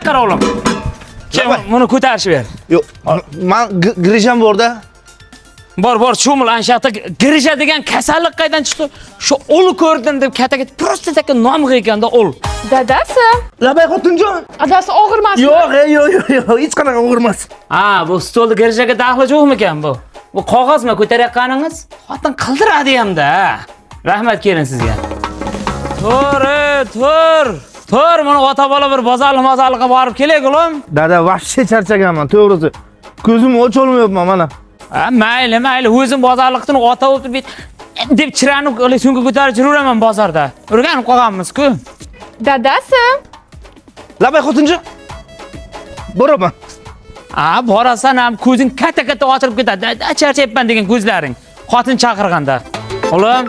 qara oğlum. Kim bunu ko'tarishib ber. Yo'q, men girisham borda. Bor, cho'mil anshaqda girisha degan kasallik qaydan chiqdi? Shu ul ko'rdim deb kataga просто taka nom qo'yganda ul. Dadasi. Labay xotinjon. Adasi og'irmasmi? Yo'q, hech qanaqa og'irmas. Ha, bu stolda girishaga daxli yo'qmikan bu? Bu qog'ozmi ko'tarayotganingiz? Xotin qildiradi hamda. Rahmat kelin sizga. Tur, mana ota bola bir bozorli-mozorliga borib kelay oğlum. Dada, vahshiy charchaganman, to'g'risi. Ko'zim ocholmayapman mana. Ha, mayli, o'zim bozorliqdan ota o'tib deb chiranib so'ngga ko'tarib yuraman bozorda. O'rganib qolganmiz-ku. Dadasi. Labay xotinjon. Boraman. Ha, borasan ham ko'zing katta ochilib ketadi. Charchayapman degan ko'zlaring. Xotin chaqirganda. O'g'lim,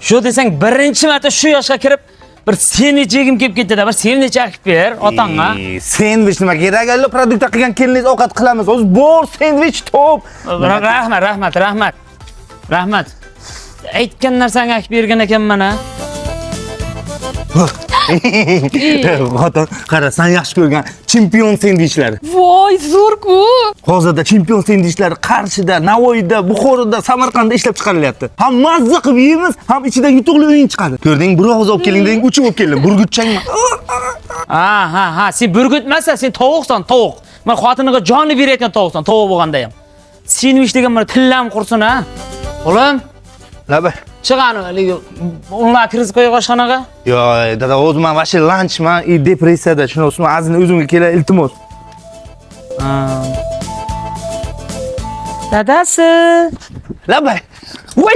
shu desang birinchi marta shu yoshga kirib bir sendvich yegim kelib ketdi-da, bir sendvich akib ber otangga. Sendvich nima kerak? Allo produktda qilgan keliningiz ovqat qilamiz. O'zi bor sendvich top. Rahmat. Aytgan narsangni akib bergan ekanman ha. Xotin, qara, sen yaxshi ko'rgan chempion sendvichlari. Voy, zo'r-ku. Hozirda chempion sendvichlari Qarshida, Navoiyda, Buxoroda, Samarqandda ishlab chiqarilyapti. Ham mazza qilib yeymiz, ham ichidan yutuqli o'yin chiqadi. Ko'rding, bir og'iz olib keling degan, uchib olib keldim. Burgutchangman. Ha, sen burgutmasa, sen tovuqsan, tovuq. Men xotiniga jonni berayotgan tovuqsan, tovuq bo'lganda ham. Sendvich degan mana tillam qursin ha. O'g'lim, Labay. chiqani, unlar kirib qo'ygan oshxonaga. Yo'q, dada, o'zim men vashi lanchman, depressiyada, shuni azini o'zimga kela, iltimos. Dadasi. Labay. Voy.